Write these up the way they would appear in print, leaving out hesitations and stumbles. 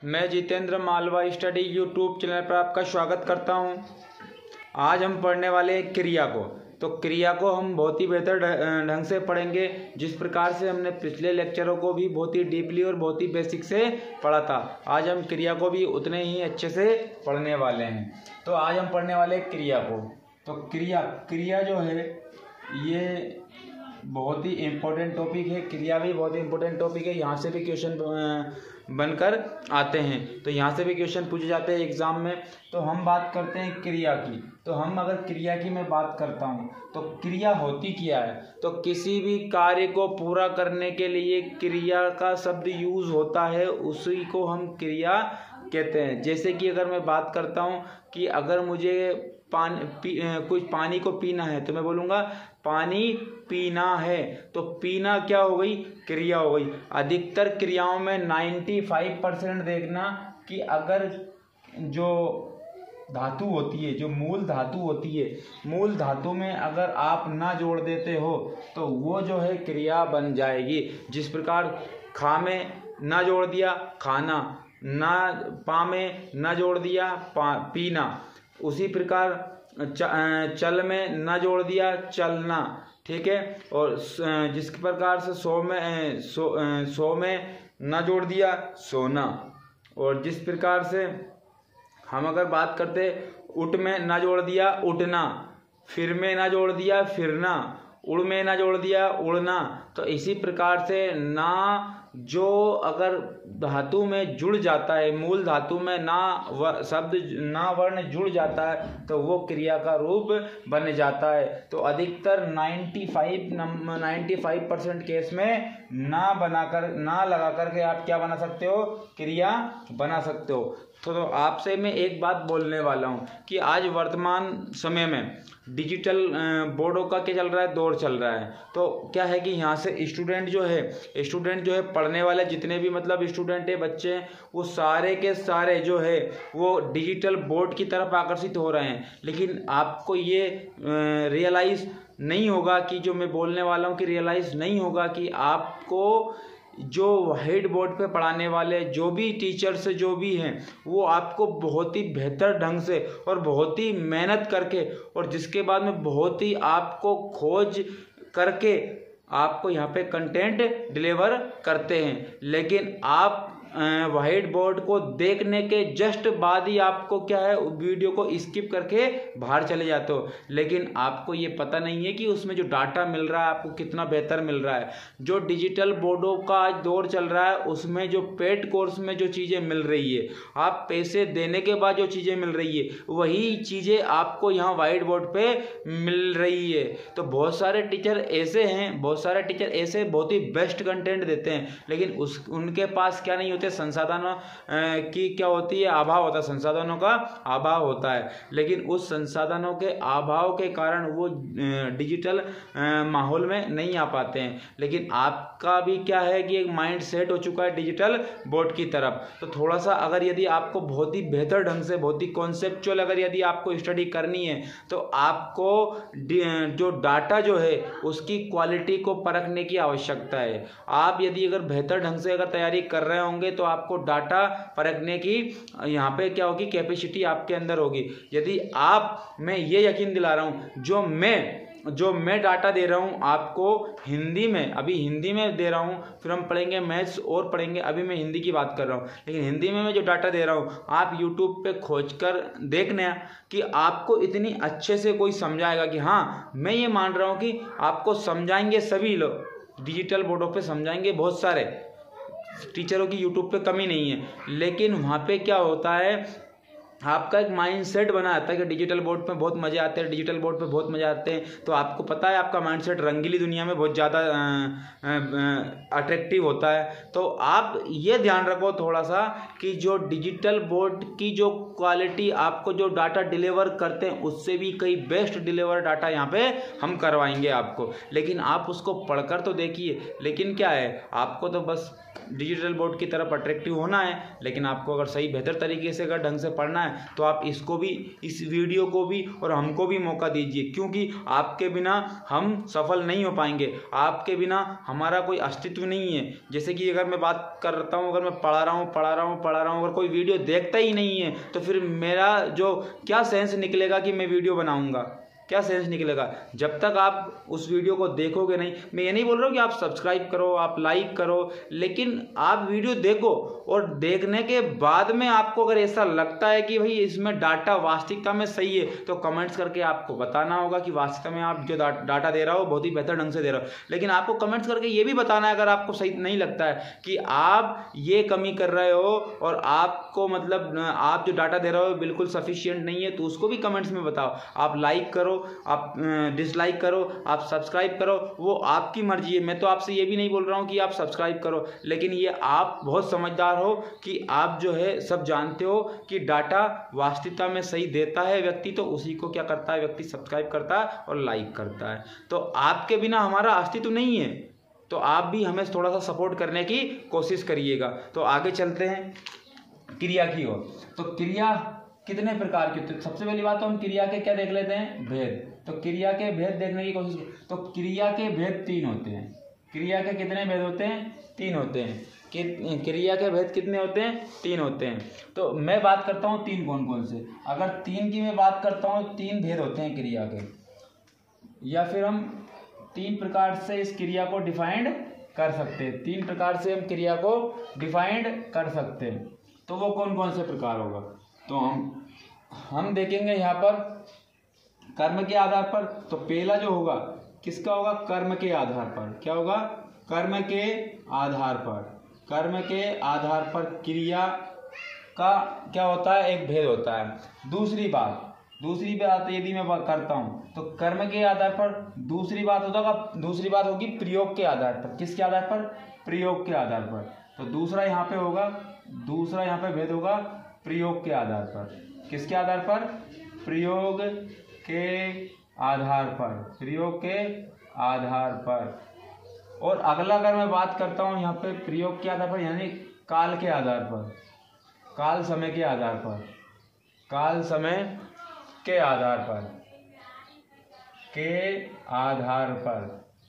मैं Jitendra Malwa study YouTube channel पर आपका स्वागत करता हूं। आज हम पढ़ने वाले हैं क्रिया को। तो क्रिया को हम बहुत ही बेहतर ढंग से पढ़ेंगे, जिस प्रकार से हमने पिछले लेक्चरों को भी बहुत ही डीपली और बहुत ही बेसिक से पढ़ा था। आज हम क्रिया को भी उतने ही अच्छे से पढ़ने वाले हैं। तो आज हम पढ़ने वाले हैं क्रिया को। तो क्रिया जो है ये बहुत ही इम्पोर्टेंट टॉपिक है। क्रिया भी बहुत ही इम्पोर्टेंट टॉपिक है। यहाँ से भी क्वेश्चन बनकर आते हैं, तो यहाँ से भी क्वेश्चन पूछे जाते हैं एग्जाम में। तो हम बात करते हैं क्रिया की। तो हम अगर क्रिया की मैं बात करता हूँ तो क्रिया होती क्या है? तो किसी भी कार्य को पूरा करने के लिए क्रिया का शब्द यूज होता है, उसी को हम क्रिया कहते हैं। जैसे कि अगर मैं बात करता हूँ कि अगर मुझे कुछ पानी को पीना है तो मैं बोलूँगा पानी पीना है। तो पीना क्या हो गई? क्रिया हो गई। अधिकतर क्रियाओं में 95% देखना कि अगर जो धातु होती है, जो मूल धातु होती है, मूल धातु में अगर आप ना जोड़ देते हो तो वो जो है क्रिया बन जाएगी। जिस प्रकार खा में ना जोड़ दिया खाना, ना पा में ना जोड़ दिया पीना, उसी प्रकार चल में ना जोड़ दिया चलना, ठीक है। और जिस प्रकार से सो में ना जोड़ दिया सोना, और जिस प्रकार से हम अगर बात करते उठ में ना जोड़ दिया उठना, फिर में ना जोड़ दिया फिरना, उड़ में ना जोड़ दिया उड़ना। तो इसी प्रकार से ना जो अगर धातु में जुड़ जाता है, मूल धातु में ना शब्द ना वर्ण जुड़ जाता है तो वो क्रिया का रूप बन जाता है। तो अधिकतर 95% केस में ना लगा करके आप क्या बना सकते हो? क्रिया बना सकते हो। तो आपसे मैं एक बात बोलने वाला हूँ कि आज वर्तमान समय में डिजिटल बोर्डों का क्या चल रहा है? दौर चल रहा है। तो क्या है कि यहाँ से स्टूडेंट जो है पढ़ने वाले जितने भी मतलब स्टूडेंट है, बच्चे हैं, वो सारे के सारे जो है वो डिजिटल बोर्ड की तरफ आकर्षित हो रहे हैं। लेकिन आपको ये रियलाइज़ नहीं होगा कि जो मैं बोलने वाला हूँ कि रियलाइज़ नहीं होगा कि आपको जो व्हाइट बोर्ड पे पढ़ाने वाले जो भी टीचर्स जो भी हैं वो आपको बहुत ही बेहतर ढंग से और बहुत ही मेहनत करके और जिसके बाद में बहुत ही आपको खोज करके आपको यहाँ पे कंटेंट डिलीवर करते हैं। लेकिन आप व्हाइट बोर्ड को देखने के जस्ट बाद ही आपको क्या है, वीडियो को स्किप करके बाहर चले जाते हो। लेकिन आपको ये पता नहीं है कि उसमें जो डाटा मिल रहा है आपको कितना बेहतर मिल रहा है। जो डिजिटल बोर्डों का आज दौर चल रहा है उसमें जो पेड कोर्स में जो चीज़ें मिल रही है, आप पैसे देने के बाद जो चीज़ें मिल रही है वही चीज़ें आपको यहाँ व्हाइट बोर्ड पे मिल रही है। तो बहुत सारे टीचर ऐसे बहुत ही बेस्ट कंटेंट देते हैं, लेकिन उनके पास क्या नहीं होते? संसाधनों की क्या होती है? अभाव होता है, संसाधनों का अभाव होता है। लेकिन उस संसाधनों के अभाव के कारण वो डिजिटल माहौल में नहीं आ पाते हैं। लेकिन आपका भी क्या है कि एक माइंड सेट हो चुका है डिजिटल बोर्ड की तरफ। तो थोड़ा सा अगर यदि आपको बहुत ही बेहतर ढंग से बहुत ही कॉन्सेप्चुअल अगर यदि आपको स्टडी करनी है तो आपको जो डाटा जो है उसकी क्वालिटी को परखने की आवश्यकता है। आप यदि अगर बेहतर ढंग से अगर तैयारी कर रहे होंगे तो आपको डाटा परखने की यहाँ पे क्या होगी? कैपेसिटी आपके अंदर होगी। यदि मैं ये यकीन दिला रहा हूँ जो मैं डाटा दे रहा हूँ आपको हिंदी में दे रहा हूँ, फिर हम पढ़ेंगे मैथ्स और पढ़ेंगे। अभी मैं हिंदी की बात कर रहा हूँ, लेकिन हिंदी में मैं जो डाटा दे रहा हूँ आप यूट्यूब पे खोज कर देखना कि आपको इतनी अच्छे से कोई समझाएगा कि हाँ, मैं ये मान रहा हूँ कि आपको समझाएंगे सभी लोग, डिजिटल बोर्डों पे समझाएंगे बहुत सारे टीचरों की यूट्यूब पे कमी नहीं है। लेकिन वहाँ पे क्या होता है, आपका एक माइंड सेट बना आता है कि डिजिटल बोर्ड पे बहुत मज़े आते हैं, तो आपको पता है आपका माइंड सेट रंगीली दुनिया में बहुत ज़्यादा अट्रैक्टिव होता है। तो आप ये ध्यान रखो थोड़ा सा कि जो डिजिटल बोर्ड की जो क्वालिटी आपको जो डाटा डिलीवर करते हैं उससे भी कई बेस्ट डिलीवर डाटा यहाँ पे हम करवाएंगे आपको। लेकिन आप उसको पढ़कर तो देखिए। लेकिन क्या है, आपको तो बस डिजिटल बोर्ड की तरफ अट्रैक्टिव होना है, लेकिन आपको अगर सही बेहतर तरीके से अगर ढंग से पढ़ना है तो आप इसको भी, इस वीडियो को भी और हमको भी मौका दीजिए, क्योंकि आपके बिना हम सफल नहीं हो पाएंगे, आपके बिना हमारा कोई अस्तित्व नहीं है। जैसे कि अगर मैं बात करता हूँ, अगर मैं पढ़ा रहा हूँ, अगर कोई वीडियो देखता ही नहीं है तो फिर मेरा जो क्या सेंस निकलेगा कि मैं वीडियो बनाऊँगा, क्या सेंस निकलेगा जब तक आप उस वीडियो को देखोगे नहीं। मैं ये नहीं बोल रहा हूँ कि आप सब्सक्राइब करो, आप लाइक करो, लेकिन आप वीडियो देखो और देखने के बाद में आपको अगर ऐसा लगता है कि भाई इसमें डाटा वास्तविकता में सही है तो कमेंट्स करके आपको बताना होगा कि वास्तविकता में आप जो डाटा दे रहा हो बहुत ही बेहतर ढंग से दे रहा हो। लेकिन आपको कमेंट्स करके ये भी बताना है अगर आपको सही नहीं लगता है कि आप ये कमी कर रहे हो और आपको मतलब आप जो डाटा दे रहे हो बिल्कुल सफिशिएंट नहीं है, तो उसको भी कमेंट्स में बताओ। आप लाइक करो, आप डिसलाइक करो, आप सब्सक्राइब करो, वो आपकी मर्जी है। मैं तो आपसे ये भी नहीं बोल रहा हूँ कि आप सब्सक्राइब करो, लेकिन ये आप बहुत समझदार हो कि आप जो है सब जानते हो कि डाटा वास्तविकता में सही देता है व्यक्ति तो उसी को क्या करता है, व्यक्ति सब्सक्राइब करता है और लाइक करता है। तो आपके बिना हमारा अस्तित्व नहीं है, तो आप भी हमें थोड़ा सा सपोर्ट करने की कोशिश करिएगा। तो आगे चलते हैं क्रिया की ओर। तो क्रिया कितने प्रकार की होती है? सबसे पहली बात तो हम क्रिया के क्या देख लेते हैं, भेद। तो क्रिया के भेद देखने की कोशिश। तो क्रिया के भेद 3 होते हैं। क्रिया के कितने भेद होते हैं? 3 होते हैं। क्रिया के भेद कितने होते हैं? 3 होते हैं। तो मैं बात करता हूँ 3 कौन कौन से। अगर 3 की मैं बात करता हूँ, 3 भेद होते हैं क्रिया के, या फिर हम 3 प्रकार से इस क्रिया को डिफाइंड कर सकते हैं। 3 प्रकार से हम क्रिया को डिफाइंड कर सकते हैं। तो वो कौन कौन से प्रकार होगा? तो हम देखेंगे यहाँ पर कर्म के आधार पर। तो पहला जो होगा किसका होगा? कर्म के आधार पर। क्या होगा? कर्म के आधार पर। कर्म के आधार पर क्रिया का क्या होता है? एक भेद होता है। दूसरी बात यदि मैं करता हूँ तो कर्म के आधार पर दूसरी बात होगी प्रयोग के आधार पर। किसके आधार पर? प्रयोग के आधार पर। तो दूसरा यहाँ पे भेद होगा प्रयोग के आधार पर। किसके आधार पर? प्रयोग के आधार पर। प्रयोग के आधार पर। और अगला अगर मैं बात करता हूँ यहाँ पे प्रयोग के आधार पर, यानी काल के आधार पर, काल समय के आधार पर, काल समय के आधार पर।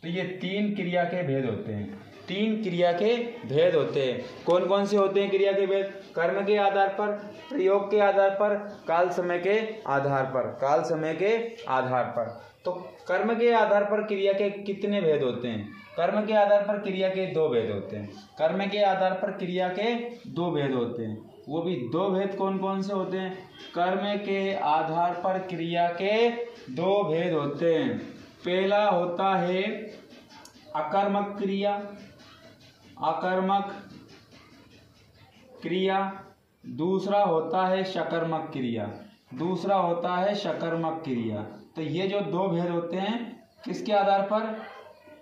तो ये 3 क्रिया के भेद होते हैं। 3 क्रिया के भेद होते हैं। कौन कौन से होते हैं क्रिया के भेद? कर्म के आधार पर, प्रयोग के आधार पर, काल समय के आधार पर। काल समय के आधार पर। तो कर्म के आधार पर क्रिया के कितने भेद होते हैं? कर्म के आधार पर क्रिया के 2 भेद होते हैं। कर्म के आधार पर क्रिया के 2 भेद होते हैं। वो भी 2 भेद कौन कौन से होते हैं? कर्म के आधार पर क्रिया के 2 भेद होते हैं। पहला होता है अकर्मक क्रिया। अकर्मक क्रिया। दूसरा होता है शकर्मक क्रिया। दूसरा होता है शकर्मक क्रिया। तो ये जो 2 भेद होते हैं किसके आधार पर?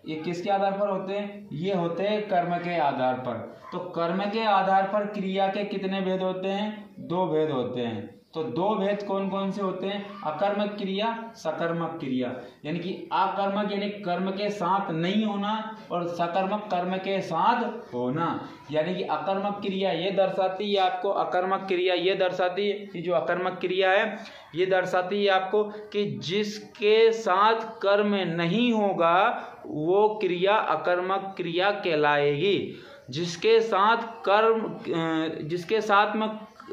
ये किसके आधार पर होते हैं? ये होते हैं कर्म के आधार पर। तो कर्म के आधार पर क्रिया के कितने भेद होते हैं? 2 भेद होते हैं। तो 2 भेद कौन कौन से होते हैं? अकर्मक क्रिया, सकर्मक क्रिया। यानी कि अकर्मक यानी कर्म के साथ नहीं होना और सकर्मक कर्म के साथ होना। यानी कि अकर्मक क्रिया ये दर्शाती है आपको, अकर्मक क्रिया ये दर्शाती है, ये जो अकर्मक क्रिया है ये दर्शाती है आपको कि जिसके साथ कर्म नहीं होगा वो क्रिया अकर्मक क्रिया कहलाएगी। जिसके साथ कर्म,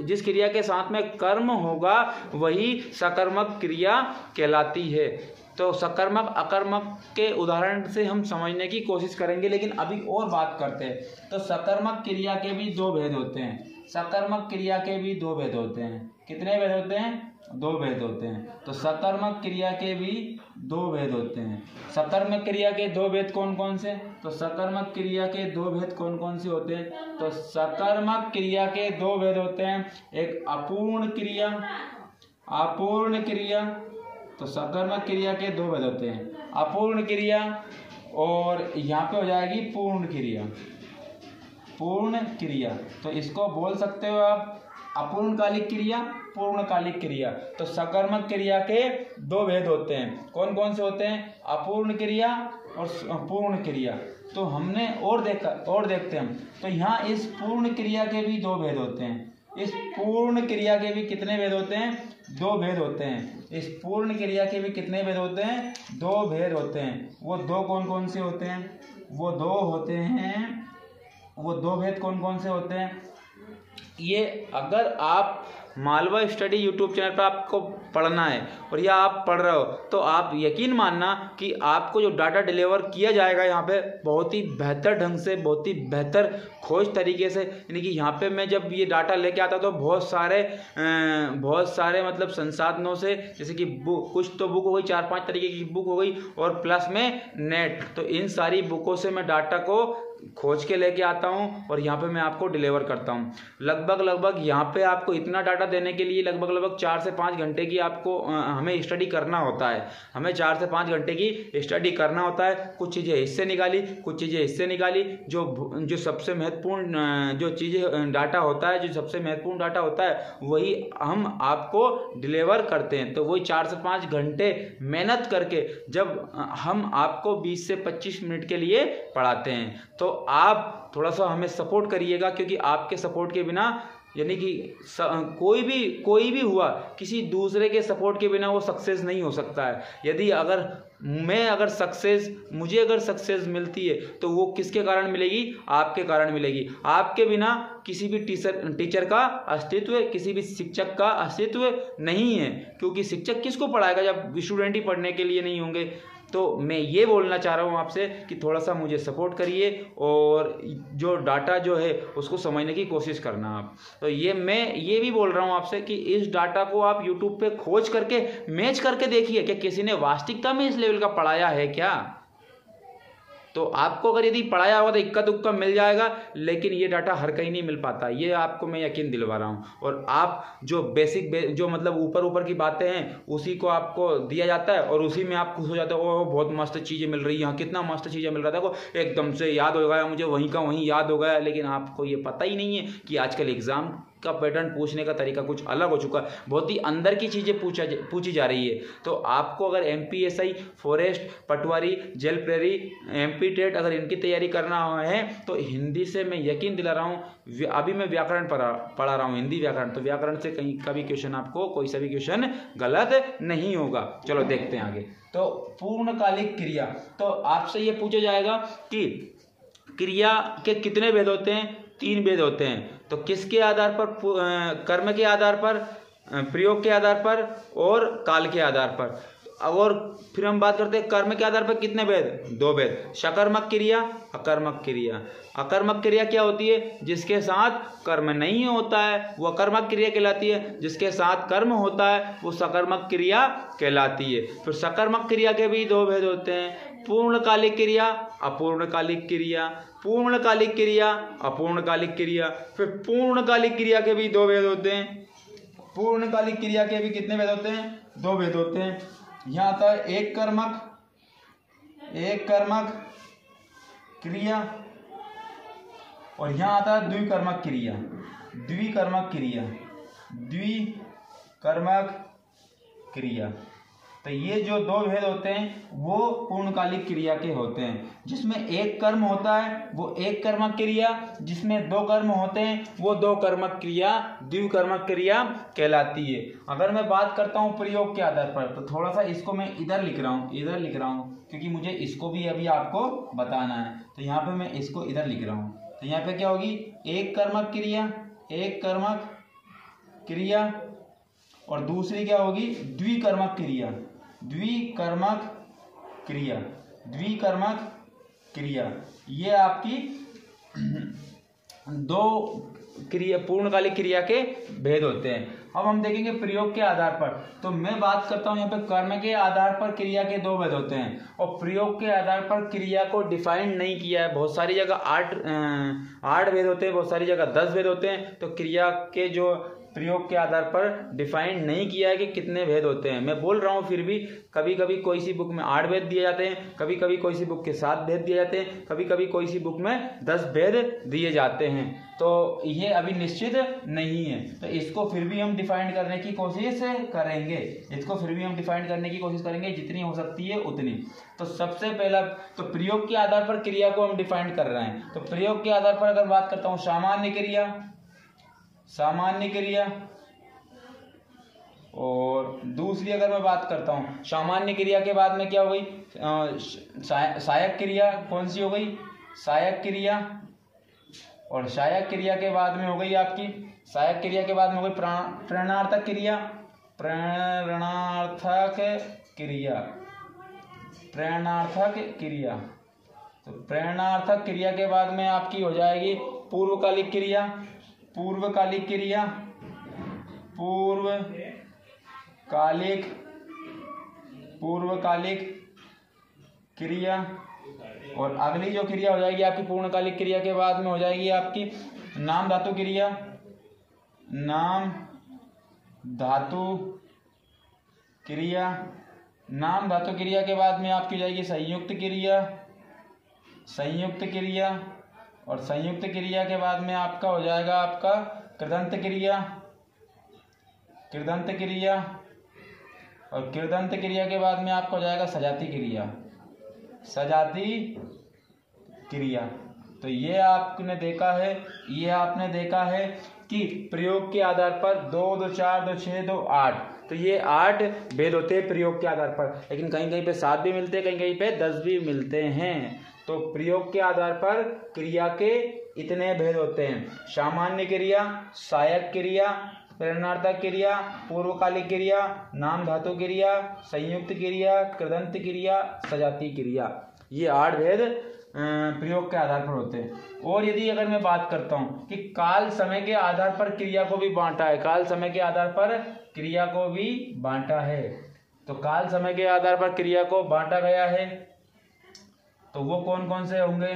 जिस क्रिया के साथ में कर्म होगा वही सकर्मक क्रिया कहलाती है। तो सकर्मक अकर्मक के उदाहरण से हम समझने की कोशिश करेंगे, लेकिन अभी और बात करते हैं। तो सकर्मक क्रिया के भी 2 भेद होते हैं। सकर्मक क्रिया के भी 2 भेद होते हैं। कितने भेद होते हैं? 2 भेद होते हैं। तो सकर्मक क्रिया के भी 2 भेद होते हैं। सकर्मक क्रिया के 2 भेद कौन कौन से? तो सकर्मक क्रिया के 2 भेद कौन कौन से होते हैं? तो सकर्मक क्रिया के 2 भेद होते हैं। एक अपूर्ण क्रिया, अपूर्ण क्रिया। तो सकर्मक क्रिया के 2 भेद होते हैं, अपूर्ण क्रिया और यहाँ पे हो जाएगी पूर्ण क्रिया। पूर्ण क्रिया तो इसको बोल सकते हो आप अपूर्णकालिक क्रिया, पूर्णकालिक क्रिया। तो सकर्मक क्रिया के 2 भेद होते हैं। कौन कौन से होते हैं? अपूर्ण क्रिया और पूर्ण क्रिया। तो हमने और देखते हैं। तो यहाँ इस पूर्ण क्रिया के भी 2 भेद होते हैं। इस पूर्ण क्रिया के भी कितने भेद होते हैं? 2 भेद होते हैं। इस पूर्ण क्रिया के भी कितने भेद होते हैं? 2 भेद होते हैं। वो 2 कौन कौन से होते हैं? वो 2 होते हैं, वो 2 भेद कौन कौन से होते हैं? ये अगर आप मालवा स्टडी यूट्यूब चैनल पर आपको पढ़ना है और या आप पढ़ रहे हो, तो आप यकीन मानना कि आपको जो डाटा डिलीवर किया जाएगा यहाँ पे बहुत ही बेहतर ढंग से, बहुत ही बेहतर खोज तरीके से, यानी कि यहाँ पे मैं जब ये डाटा लेके आता तो बहुत सारे मतलब संसाधनों से, जैसे कि बुक, कुछ तो बुक हो गई, 4-5 तरीके की बुक हो गई, और प्लस में नेट, तो इन सारी बुकों से मैं डाटा को खोज के लेके आता हूँ और यहाँ पे मैं आपको डिलीवर करता हूँ। लगभग यहाँ पे आपको इतना डाटा देने के लिए लगभग 4 से 5 घंटे की आपको हमें स्टडी करना होता है। हमें 4 से 5 घंटे की स्टडी करना होता है। कुछ चीज़ें इससे निकाली, कुछ चीज़ें इससे निकाली, जो सबसे महत्वपूर्ण जो चीज़ें डाटा होता है, जो सबसे महत्वपूर्ण डाटा होता है, वही हम आपको डिलीवर करते हैं। तो वही 4 से 5 घंटे मेहनत करके जब हम आपको 20 से 25 मिनट के लिए पढ़ाते हैं, तो आप थोड़ा सा हमें सपोर्ट करिएगा, क्योंकि आपके सपोर्ट के बिना, यानी कि कोई भी हुआ, किसी दूसरे के सपोर्ट के बिना वो सक्सेस नहीं हो सकता है। यदि मुझे अगर सक्सेस मिलती है तो वो किसके कारण मिलेगी? आपके कारण मिलेगी। आपके बिना किसी भी टीचर का अस्तित्व, किसी भी शिक्षक का अस्तित्व नहीं है, क्योंकि शिक्षक किसको पढ़ाएगा जब स्टूडेंट ही पढ़ने के लिए नहीं होंगे। तो मैं ये बोलना चाह रहा हूँ आपसे कि थोड़ा सा मुझे सपोर्ट करिए और जो डाटा जो है उसको समझने की कोशिश करना आप। तो मैं ये भी बोल रहा हूँ आपसे कि इस डाटा को आप यूट्यूब पे खोज करके मैच करके देखिए कि किसी ने वास्तविकता में इस लेवल का पढ़ाया है क्या। तो आपको अगर यदि पढ़ाया होगा तो इक्का दुक्का मिल जाएगा, लेकिन ये डाटा हर कहीं नहीं मिल पाता, ये आपको मैं यकीन दिलवा रहा हूँ। और आप जो जो मतलब ऊपर की बातें हैं उसी को आपको दिया जाता है और उसी में आप खुश हो जाते हो, ओह बहुत मस्त चीज़ें मिल रही हैं, कितना मस्त चीज़ें मिल रहा था, वो एकदम से याद हो गया मुझे, वहीं का वहीं याद हो गया। लेकिन आपको ये पता ही नहीं है कि आजकल एग्ज़ाम का पैटर्न पूछने का तरीका कुछ अलग हो चुका है, बहुत ही अंदर की चीज़ें पूछी जा रही है। तो आपको अगर MPSI, फॉरेस्ट, पटवारी, जेल प्रेरी, MP टेट अगर इनकी तैयारी करना है तो हिंदी से मैं यकीन दिला रहा हूँ, अभी मैं व्याकरण पढ़ा रहा हूँ, हिंदी व्याकरण, तो व्याकरण से कहीं कभी क्वेश्चन आपको कोई सा भी क्वेश्चन गलत नहीं होगा। चलो देखते हैं आगे। तो पूर्णकालिक क्रिया, तो आपसे ये पूछा जाएगा कि क्रिया के कितने भेद होते हैं? 3 भेद होते हैं। तो किसके आधार पर? कर्म के आधार पर, प्रयोग के आधार पर और काल के आधार पर। और फिर हम बात करते हैं कर्म के आधार पर कितने भेद? 2 भेद, सकर्मक क्रिया, अकर्मक क्रिया। अकर्मक क्रिया क्या होती है? जिसके साथ कर्म नहीं होता है वो अकर्मक क्रिया कहलाती है, जिसके साथ कर्म होता है वो सकर्मक क्रिया कहलाती है। फिर सकर्मक क्रिया के भी 2 भेद होते हैं, पूर्णकालिक क्रिया, अपूर्णकालिक क्रिया, पूर्णकालिक क्रिया, अपूर्णकालिक क्रिया। फिर पूर्णकालिक क्रिया के भी 2 भेद होते हैं। पूर्णकालिक क्रिया के भी कितने भेद होते हैं? 2 भेद होते हैं। यहाँ आता है एक कर्मक क्रिया और यहाँ आता है द्विकर्मक क्रिया। तो ये जो 2 भेद होते हैं वो पूर्णकालिक क्रिया के होते हैं, जिसमें एक कर्म होता है वो एक कर्मक क्रिया, जिसमें 2 कर्म होते हैं वो 2 कर्मक क्रिया द्विकर्मक क्रिया कहलाती है। अगर मैं बात करता हूँ प्रयोग के आधार पर, तो थोड़ा सा इसको मैं इधर लिख रहा हूँ क्योंकि मुझे इसको भी अभी आपको बताना है। तो यहाँ पे मैं इसको इधर लिख रहा हूँ। तो यहाँ पे क्या होगी? एक कर्मक क्रिया और दूसरी क्या होगी? द्विकर्मक क्रिया। ये आपकी 2 पूर्णकालिक क्रिया के भेद होते हैं। अब हम देखेंगे प्रयोग के आधार पर। तो मैं बात करता हूँ यहाँ पे कर्म के आधार पर क्रिया के 2 भेद होते हैं और प्रयोग के आधार पर क्रिया को डिफाइन नहीं किया है। बहुत सारी जगह 8 भेद होते हैं, बहुत सारी जगह 10 भेद होते हैं। तो क्रिया के जो प्रयोग के आधार पर डिफाइन नहीं किया है कि कितने भेद होते हैं। मैं बोल रहा हूँ फिर भी कभी कभी कोई सी बुक में 8 भेद दिए जाते हैं, कभी कभी कोई सी बुक के 7 भेद दिए जाते हैं, कभी कभी कोई सी बुक में 10 भेद दिए जाते हैं। तो ये अभी निश्चित नहीं है, तो इसको फिर भी हम डिफाइन करने की कोशिश करेंगे, जितनी हो सकती है उतनी। तो सबसे पहला तो प्रयोग के आधार पर क्रिया को हम डिफाइन कर रहे हैं। तो प्रयोग के आधार पर अगर बात करता हूँ, सामान्य सामान्य क्रिया। और दूसरी अगर मैं बात करता हूँ सामान्य क्रिया के बाद में क्या हो गई, सहायक क्रिया कौन सी हो गई, सहायक क्रिया। और सहायक क्रिया के बाद में हो गई आपकी, सहायक क्रिया के बाद में हो गई प्रेरणार्थक क्रिया, प्रेरणार्थक क्रिया, प्रेरणार्थक क्रिया। तो प्रेरणार्थक क्रिया के बाद में आपकी हो जाएगी पूर्वकालिक क्रिया, पूर्वकालिक क्रिया, पूर्वकालिक क्रिया। और अगली जो क्रिया हो जाएगी आपकी पूर्णकालिक क्रिया के बाद में हो जाएगी आपकी नाम धातु क्रिया, नाम धातु क्रिया। नाम धातु क्रिया के बाद में आपकी हो जाएगी संयुक्त क्रिया, संयुक्त क्रिया। और संयुक्त क्रिया के बाद में आपका हो जाएगा आपका कृदंत क्रिया, कृदंत क्रिया। और कृदंत क्रिया के बाद में आपका हो जाएगा सजाती क्रिया, सजाती क्रिया। तो ये आपने देखा है, ये आपने देखा है कि प्रयोग के आधार पर 2, 2, 4, 2, 6, 2, 8, तो ये 8 भेद होते हैं प्रयोग के आधार पर। लेकिन कहीं कहीं पे 7 भी मिलते हैं, कहीं कहीं पे 10 भी मिलते हैं। तो प्रयोग के आधार पर क्रिया के इतने भेद होते हैं, सामान्य क्रिया, सहायक क्रिया, प्रेरणार्थक क्रिया, पूर्वकालिक क्रिया, नाम धातु क्रिया, संयुक्त क्रिया, कृदंत क्रिया, सजाती क्रिया। ये 8 भेद प्रयोग के आधार पर होते हैं। और यदि अगर मैं बात करता हूँ कि काल समय के आधार पर क्रिया को भी बांटा है, काल समय के आधार पर क्रिया को भी बांटा है, तो काल समय के आधार पर क्रिया को बांटा गया है, तो वो कौन कौन से होंगे,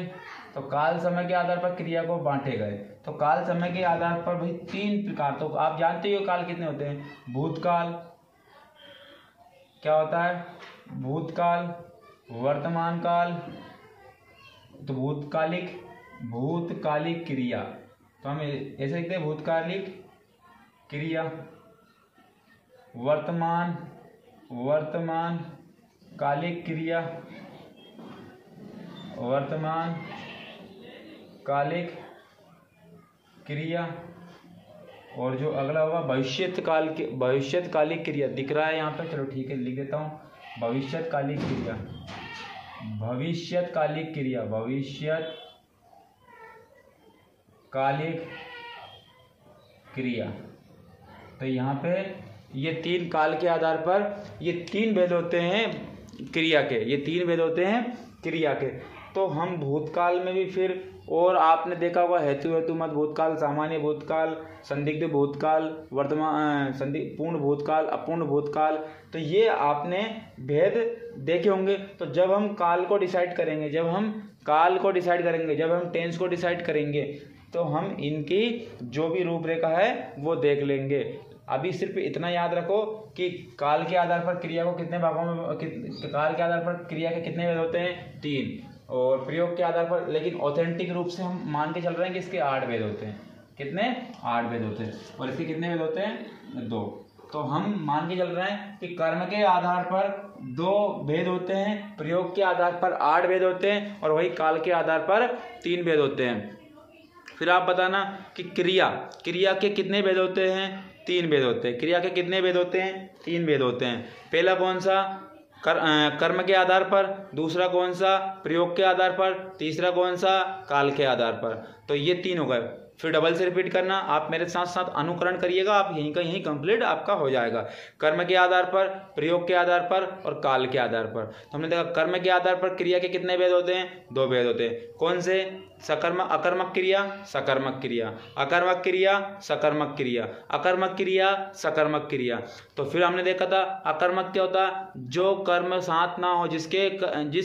तो काल समय के आधार पर क्रिया को बांटे गए। तो काल समय के आधार पर भाई 3 प्रकार, तो आप जानते हो काल कितने होते हैं, भूतकाल क्या होता है, भूतकाल, वर्तमान काल, तो भूतकालिक क्रिया, तो हम ऐसे लिखते हैं भूतकालिक क्रिया, वर्तमान कालिक क्रिया, वर्तमान कालिक क्रिया। और जो अगला होगा भविष्यकालिक क्रिया, दिख रहा है यहाँ पे, चलो ठीक है लिख देता हूँ, भविष्यकालिक क्रिया, भविष्यकालिक क्रिया, भविष्यकालिक क्रिया। तो यहाँ पे ये 3 काल के आधार पर ये 3 भेद होते हैं क्रिया के, ये 3 भेद होते हैं क्रिया के। तो हम भूतकाल में भी फिर, और आपने देखा होगा हेतुमत भूतकाल, सामान्य भूतकाल, संदिग्ध भूतकाल, वर्तमान पूर्ण भूतकाल, अपूर्ण भूतकाल, तो ये आपने भेद देखे होंगे। तो जब हम काल को डिसाइड करेंगे, जब हम टेंस को डिसाइड करेंगे, तो हम इनकी जो भी रूपरेखा है वो देख लेंगे। अभी सिर्फ इतना याद रखो कि काल के आधार पर क्रिया को कितने भागों में, काल के आधार पर क्रिया के कितने भेद होते हैं, 3, और प्रयोग के आधार पर, लेकिन ऑथेंटिक रूप से हम मान के चल रहे हैं कि इसके 8 भेद होते हैं। कितने, 8 भेद होते हैं। और इसके कितने भेद होते हैं, 2। तो हम मान के चल रहे हैं कि कर्म के आधार पर 2 भेद होते हैं, प्रयोग के आधार पर 8 भेद होते हैं, और वही काल के आधार पर 3 भेद होते हैं। फिर आप बताना कि क्रिया के कितने भेद होते हैं, 3 भेद होते हैं। क्रिया के कितने भेद होते हैं, 3 भेद होते हैं। पहला कौन सा, कर्म के आधार पर, दूसरा कौन सा प्रयोग के आधार पर, तीसरा कौन सा काल के आधार पर। तो ये 3 हो गए। फिर डबल से रिपीट करना, आप मेरे साथ साथ अनुकरण करिएगा, आप यहीं का यहीं कंप्लीट आपका हो जाएगा। कर्म के आधार पर, प्रयोग के आधार पर और काल के आधार पर। तो हमने देखा कर्म के आधार पर क्रिया के कितने भेद होते हैं, 2 भेद होते हैं। कौन से, सकर्मक अकर्मक क्रिया, सकर्मक क्रिया, अकर्मक क्रिया, सकर्मक क्रिया, अकर्मक क्रिया, सकर्मक क्रिया। तो फिर हमने देखा था अकर्मक क्या होता है, जो कर्म साथ ना हो, जिस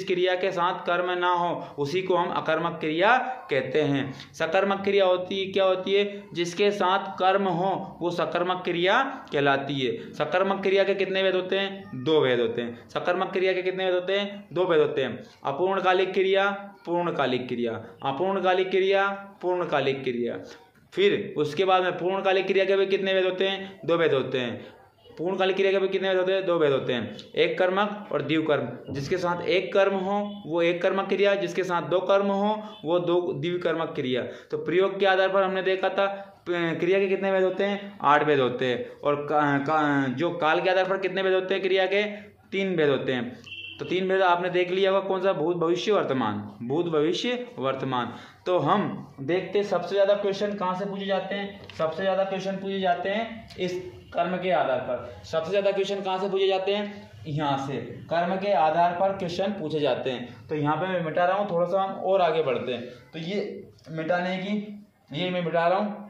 क्रिया के साथ कर्म ना हो उसी को हम अकर्मक क्रिया कहते हैं। सकर्मक क्रिया क्या होती है, जिसके साथ कर्म हो वो सकर्मक क्रिया कहलाती है। सकर्मक क्रिया के कितने भेद होते हैं, 2 भेद होते हैं। सकर्मक क्रिया के कितने भेद होते हैं, 2 भेद होते हैं। अपूर्णकालिक क्रिया, पूर्णकालिक क्रिया, अपूर्णकालिक क्रिया, पूर्णकालिक क्रिया। फिर उसके बाद में पूर्णकालिक क्रिया के भी कितने भेद होते हैं, 2 भेद होते हैं। पूर्णकालिक क्रिया के भी कितने भेद होते हैं, 2 भेद होते हैं। एक कर्मक और द्विकर्म, जिसके साथ एक कर्म हो वो एक कर्मक क्रिया, जिसके साथ 2 कर्म हो वो 2 द्विकर्मक क्रिया। तो प्रयोग के आधार पर हमने देखा था क्रिया के कितने भेद होते हैं? 8 भेद होते हैं। और जो काल के आधार पर कितने भेद होते हैं क्रिया के? 3 भेद होते हैं। तो 3 भेद आपने देख लिया होगा, कौन सा? भूत, भविष्य, वर्तमान। भूत, भविष्य, वर्तमान। तो हम देखते हैं सबसे ज्यादा क्वेश्चन कहाँ से पूछे जाते हैं? सबसे ज्यादा क्वेश्चन पूछे जाते हैं इस कर्म के आधार पर। सबसे ज्यादा क्वेश्चन कहाँ से पूछे जाते हैं? यहाँ से कर्म के आधार पर क्वेश्चन पूछे जाते हैं। तो यहाँ पे मैं मिटा रहा हूँ, थोड़ा सा हम और आगे बढ़ते हैं। तो ये मिटाने की, ये मैं मिटा रहा हूँ।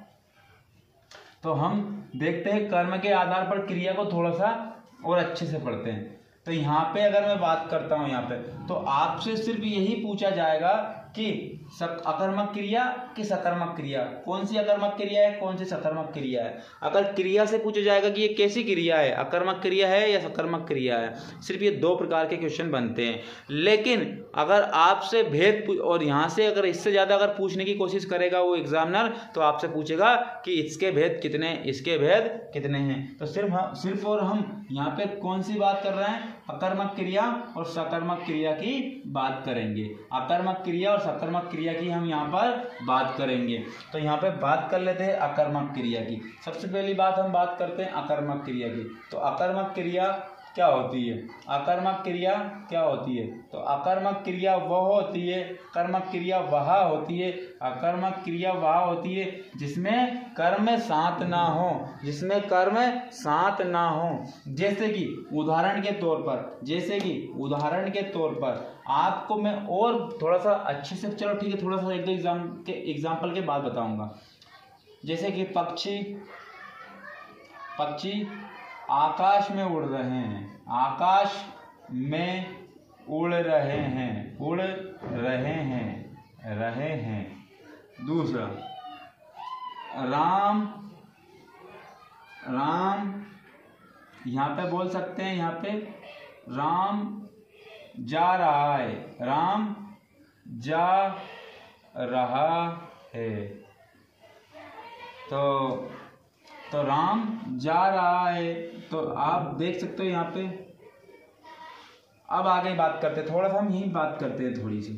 तो हम देखते हैं कर्म के आधार पर क्रिया को थोड़ा सा और अच्छे से पढ़ते हैं। तो यहाँ पे अगर मैं बात करता हूँ यहाँ पे, तो आपसे सिर्फ यही पूछा जाएगा कि अकर्मक क्रिया कि सकर्मक क्रिया, कौन सी अकर्मक क्रिया है, कौन सी सकर्मक क्रिया है। अगर क्रिया से पूछा जाएगा कि ये कैसी क्रिया है, अकर्मक क्रिया है या सकर्मक क्रिया है, सिर्फ ये 2 प्रकार के क्वेश्चन बनते हैं। लेकिन अगर आपसे भेद, और यहाँ से अगर इससे ज़्यादा अगर पूछने की कोशिश करेगा वो एग्जामिनर, तो आपसे पूछेगा कि इसके भेद कितने, इसके भेद कितने हैं। तो सिर्फ और हम यहाँ पे कौन सी बात कर रहे हैं? अकर्मक क्रिया और सकर्मक क्रिया की बात करेंगे। अकर्मक क्रिया और सकर्मक क्रिया की हम यहाँ पर बात करेंगे। तो यहाँ पे बात कर लेते हैं अकर्मक क्रिया की। सबसे पहली बात हम बात करते हैं अकर्मक क्रिया की। तो अकर्मक क्रिया क्या होती है? अकर्मक क्रिया क्या होती है? तो अकर्मक क्रिया वह होती है, कर्मक क्रिया वह होती है, अकर्मक क्रिया वह होती है जिसमें कर्म साथ ना हो, जिसमें कर्म साथ ना हो। जैसे कि उदाहरण के तौर पर आपको मैं और थोड़ा सा अच्छे से, चलो ठीक है, थोड़ा सा एक दो एग्जाम्पल के बाद बताऊंगा। जैसे कि पक्षी आकाश में उड़ रहे हैं, आकाश में उड़ रहे हैं। दूसरा, राम यहाँ पे बोल सकते हैं, यहाँ पे राम जा रहा है, राम जा रहा है। तो राम जा रहा है, तो आप देख सकते हो यहाँ पे। अब आगे बात करते, थोड़ा सा हम यही बात करते हैं थोड़ी सी।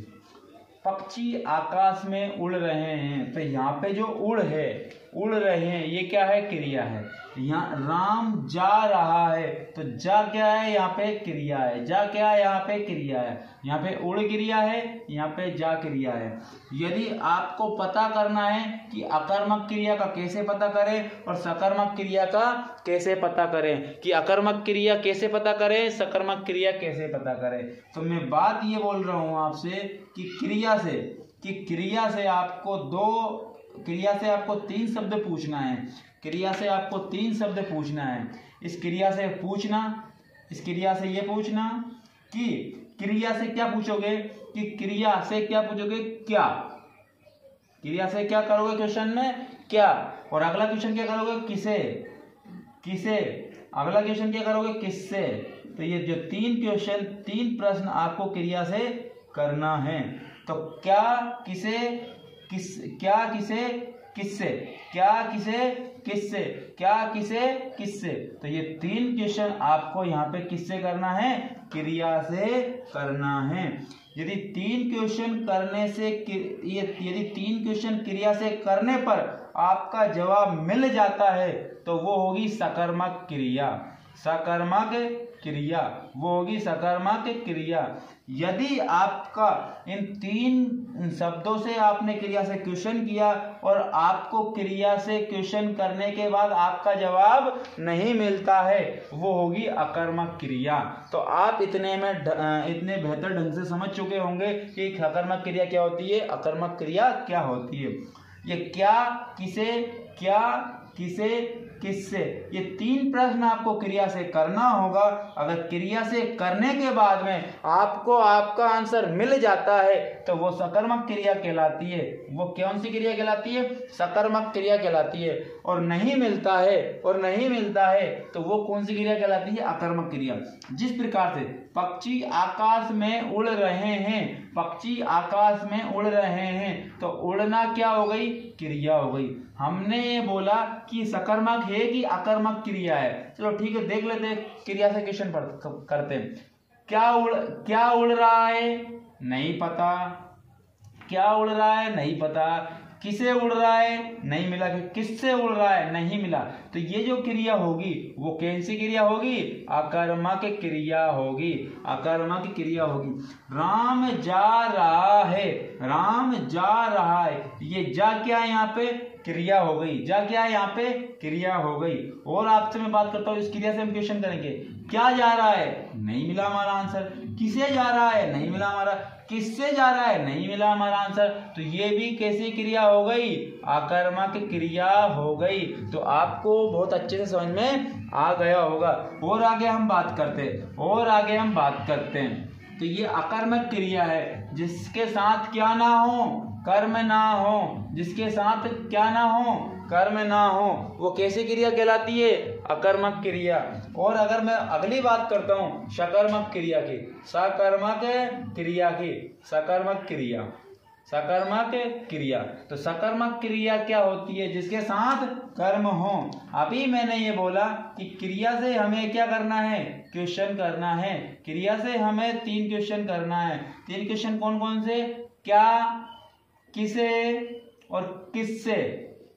पक्षी आकाश में उड़ रहे हैं, तो यहाँ पे जो उड़ रहे हैं, ये क्या है? क्रिया है। यहाँ राम जा रहा है, तो जा क्या है? यहाँ पे क्रिया है। जा क्या है? यहाँ पे क्रिया है। यहाँ पे उड़ क्रिया है, यहाँ पे जा क्रिया है। यदि आपको पता करना है कि अकर्मक क्रिया का कैसे पता करें और सकर्मक क्रिया का कैसे पता करें, कि अकर्मक क्रिया कैसे पता करें, सकर्मक क्रिया कैसे पता करें, तो मैं बात ये बोल रहा हूँ आपसे कि क्रिया से आपको 3 शब्द पूछना है। क्रिया से आपको 3 शब्द पूछना है। इस क्रिया से ये पूछना कि क्रिया से क्या पूछोगे, कि क्रिया से क्या पूछोगे? क्या। क्रिया से क्या करोगे क्वेश्चन में? क्या। और अगला क्वेश्चन क्या करोगे? किसे। अगला क्वेश्चन क्या करोगे? किससे। तो ये जो 3 प्रश्न आपको क्रिया से करना है। तो क्या, किसे, किससे, किससे। तो ये 3 क्वेश्चन आपको यहाँ पे किससे करना है? क्रिया से करना है। यदि 3 क्वेश्चन क्रिया से करने पर आपका जवाब मिल जाता है, तो वो होगी सकर्मक क्रिया। यदि आपका इन 3 शब्दों से आपने क्रिया से क्वेश्चन किया और आपको क्रिया से क्वेश्चन करने के बाद आपका जवाब नहीं मिलता है, वो होगी अकर्मक क्रिया। तो आप इतने बेहतर ढंग से समझ चुके होंगे कि अकर्मक क्रिया क्या होती है, अकर्मक क्रिया क्या होती है। ये क्या, किसे, किससे, ये 3 प्रश्न आपको क्रिया से करना होगा। अगर क्रिया से करने के बाद में आपको आपका आंसर मिल जाता है, तो वो सकर्मक क्रिया कहलाती है। वो कौन सी क्रिया कहलाती है? सकर्मक क्रिया कहलाती है। और नहीं मिलता है तो वो कौन सी क्रिया कहलाती है? अकर्मक क्रिया। जिस प्रकार से पक्षी आकाश में उड़ रहे हैं, तो उड़ना क्या हो गई? क्रिया हो गई। हमने ये बोला कि सकर्मक है कि अकर्मक क्रिया है। चलो ठीक है, देख लेते हैं, क्रिया से क्वेश्चन करते हैं। क्या उड़ रहा है? नहीं पता। क्या उड़ रहा है? नहीं पता। किसे उड़ रहा है, नहीं मिला। किससे उड़ रहा है, नहीं मिला। तो ये जो क्रिया होगी वो कौन सी क्रिया होगी, आकर्मक क्रिया होगी, आकर्मक क्रिया होगी। राम जा रहा है, राम जा रहा है, ये जा क्या है यहाँ पे, क्रिया हो गई। जा क्या है यहाँ पे, क्रिया हो गई। और आपसे मैं बात करता हूँ, इस क्रिया से हम क्वेश्चन करेंगे। क्या जा रहा है, नहीं मिला हमारा आंसर। किसे जा रहा है, नहीं मिला हमारा। किससे जा रहा है, नहीं मिला हमारा आंसर। तो ये भी कैसी क्रिया हो गई, आकर्मक क्रिया हो गई। तो आपको बहुत अच्छे से समझ में आ गया होगा। और आगे हम बात करते हैं, तो ये अकर्मक क्रिया है जिसके साथ क्या ना हो, कर्म ना हो, जिसके साथ क्या ना हो, कर्म ना हो, वो कैसी क्रिया कहलाती है, अकर्मक क्रिया। और अगर मैं अगली बात करता हूँ सकर्मक क्रिया की, सकर्मक क्रिया की, सकर्मक क्रिया, सकर्मक क्रिया। तो सकर्मक क्रिया क्या होती है, जिसके साथ कर्म हो। अभी मैंने ये बोला कि क्रिया से हमें क्या करना है, क्वेश्चन करना है। क्रिया से हमें 3 क्वेश्चन करना है। 3 क्वेश्चन कौन कौन से, क्या, किसे और किससे,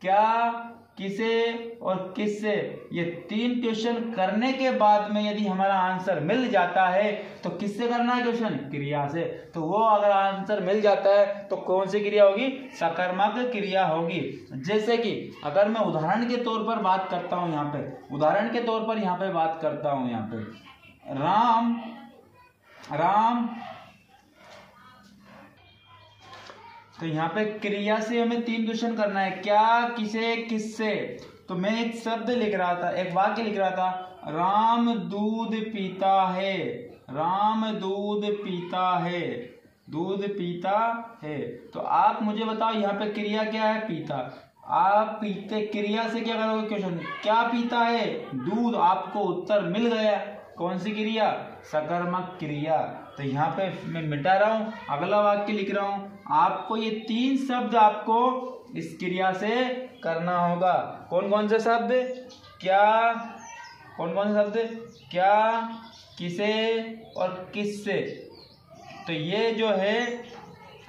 क्या, किसे और किससे। ये 3 क्वेश्चन करने के बाद में यदि हमारा आंसर मिल जाता है तो किससे करना है क्वेश्चन, क्रिया से। तो वो अगर आंसर मिल जाता है तो कौन सी क्रिया होगी, सकर्मक क्रिया होगी। जैसे कि अगर मैं उदाहरण के तौर पर बात करता हूं, यहाँ पे उदाहरण के तौर पर यहाँ पे बात करता हूं, यहाँ पे राम, तो यहाँ पे क्रिया से हमें 3 क्वेश्चन करना है, क्या, किसे, किससे। तो मैं एक शब्द लिख रहा था, एक वाक्य लिख रहा था, राम दूध पीता है, राम दूध पीता है, दूध पीता है। तो आप मुझे बताओ यहाँ पे क्रिया क्या है, पीता। आप पीते, क्रिया से क्या करोगे क्वेश्चन, क्या पीता है, दूध। आपको उत्तर मिल गया। कौन सी क्रिया, सकर्मक क्रिया। तो यहाँ पे मैं मिटा रहा हूं, अगला वाक्य लिख रहा हूं। आपको ये 3 शब्द आपको इस क्रिया से करना होगा। कौन कौन से शब्द, क्या, कौन कौन से शब्द, क्या, किसे और किससे। तो ये जो है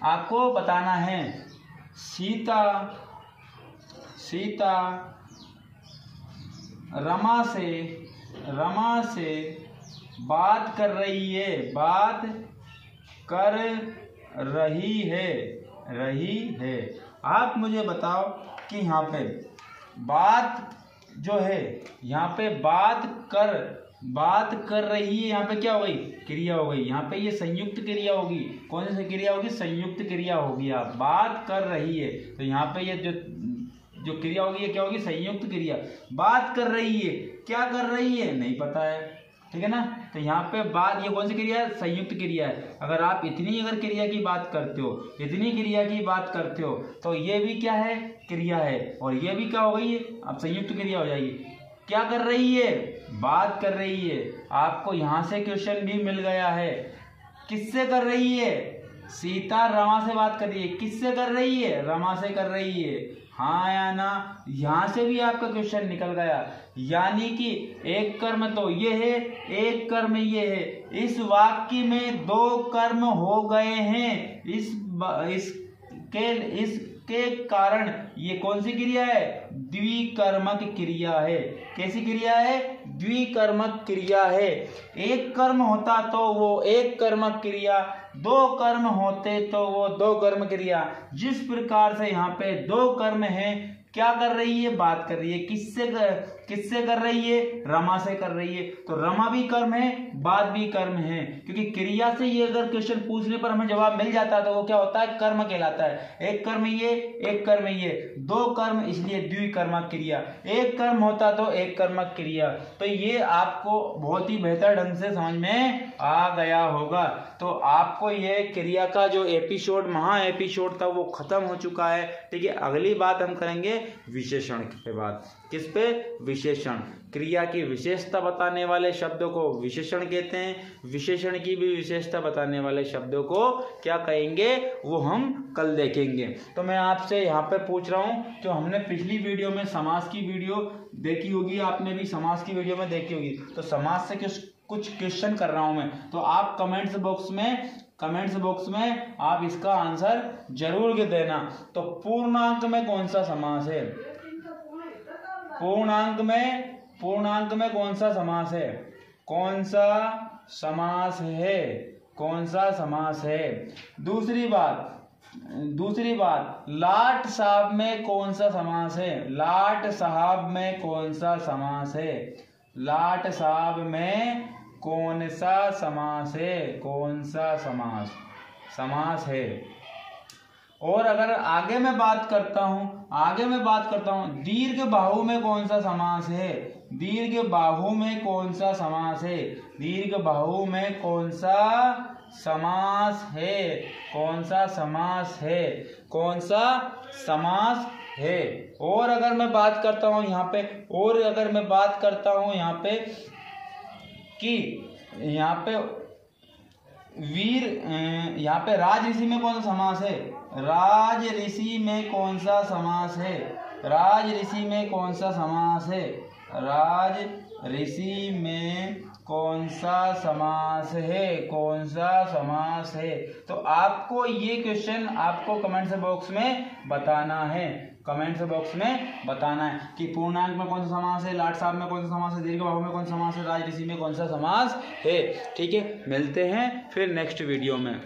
आपको बताना है। सीता, सीता रमा से बात कर रही है, बात कर रही है। आप मुझे बताओ कि यहाँ पे बात जो है, यहाँ पे बात कर रही है, यहाँ पे क्या हो गई, क्रिया हो गई। यहाँ पे ये संयुक्त क्रिया होगी। कौन सी क्रिया होगी, संयुक्त क्रिया होगी। आप बात कर रही है, तो यहाँ पे ये जो क्रिया होगी ये क्या होगी, संयुक्त क्रिया। बात कर रही है, क्या कर रही है, नहीं पता है, ठीक है ना। तो यहाँ पे बात, ये कौन सी क्रिया है, संयुक्त क्रिया है। अगर आप इतनी अगर क्रिया की बात करते हो, इतनी क्रिया की बात करते हो, तो ये भी क्या है, क्रिया है। और ये भी क्या हो गई है, अब संयुक्त क्रिया हो जाएगी। क्या कर रही है, बात कर रही है। आपको यहाँ से क्वेश्चन भी मिल गया है। किससे कर रही है, सीता रमा से बात कर रही है। किससे कर रही है, रमा से कर रही है। हाँ या ना, यहाँ से भी आपका क्वेश्चन निकल गया। यानी कि एक कर्म तो ये है, एक कर्म ये है। इस वाक्य में 2 कर्म हो गए हैं। इसके कारण ये कौन सी क्रिया है, द्विकर्मक क्रिया है। कैसी क्रिया है, द्विकर्मक क्रिया है। एक कर्म होता तो वो एक कर्मक क्रिया, 2 कर्म होते तो वो 2 कर्म क्रिया। जिस प्रकार से यहाँ पे 2 कर्म हैं, क्या कर रही है, बात कर रही है। किससे कर रही है, रमा से कर रही है। तो रमा भी कर्म है, बात भी कर्म है। क्योंकि क्रिया से ये अगर क्वेश्चन पूछने पर हमें जवाब मिल जाता है तो वो क्या होता है, कर्म कहलाता है। एक कर्म ये, एक कर्म ये, 2 कर्म, इसलिए द्विकर्मक क्रिया। एक कर्म होता तो एक कर्मक क्रिया। तो ये आपको बहुत ही बेहतर ढंग से समझ में आ गया होगा। तो आपको ये क्रिया का जो एपिसोड, महा एपिसोड था, वो खत्म हो चुका है। ठीक है, अगली बात हम करेंगे विशेषण पे बात। किस पे, विशेषण। क्रिया की विशेषता बताने वाले शब्दों को विशेषण कहते हैं। विशेषण की भी विशेषता बताने वाले शब्दों को क्या कहेंगे, वो हम कल देखेंगे। तो मैं आपसे यहाँ पे पूछ रहा हूँ, जो हमने पिछली वीडियो में समास की वीडियो देखी होगी, आपने भी समास की वीडियो में देखी होगी, तो समास से कुछ क्वेश्चन कर रहा हूं मैं। तो आप कमेंट्स बॉक्स में कमेंट्स बॉक्स में आप इसका आंसर जरूर के देना। तो पूर्णांक में कौन सा समास है? पूर्णांक में कौन सा समास है? कौन सा समास है? कौन सा समास है? दूसरी बात, लाट साहब में कौन सा समास है? लाट साहब में कौन सा समास है? लाट साहब में कौन सा समास है? कौन सा समास है? और अगर आगे मैं बात करता हूं दीर्घ बाहु में कौन सा समास है? दीर्घ बाहु में कौन सा समास है? दीर्घ बाहु में कौन सा समास है? कौन सा समास है? कौन सा समास है? और अगर मैं बात करता हूं यहाँ पे कि यहाँ पे राज ऋषि में कौन सा समास है? राज ऋषि में कौन सा समास है? राज ऋषि में कौन सा समास है? राज ऋषि में कौन सा समास है? कौन सा समास है? तो आपको ये क्वेश्चन आपको कमेंट्स बॉक्स में बताना है। कमेंट्स बॉक्स में बताना है कि पूर्णांक में कौन सा समास है, लाट साहब में कौन सा समास है, दीर्घ बाहु में कौन सा समास है, राज ऋषि में कौन सा समास है। ठीक है, मिलते हैं फिर नेक्स्ट वीडियो में।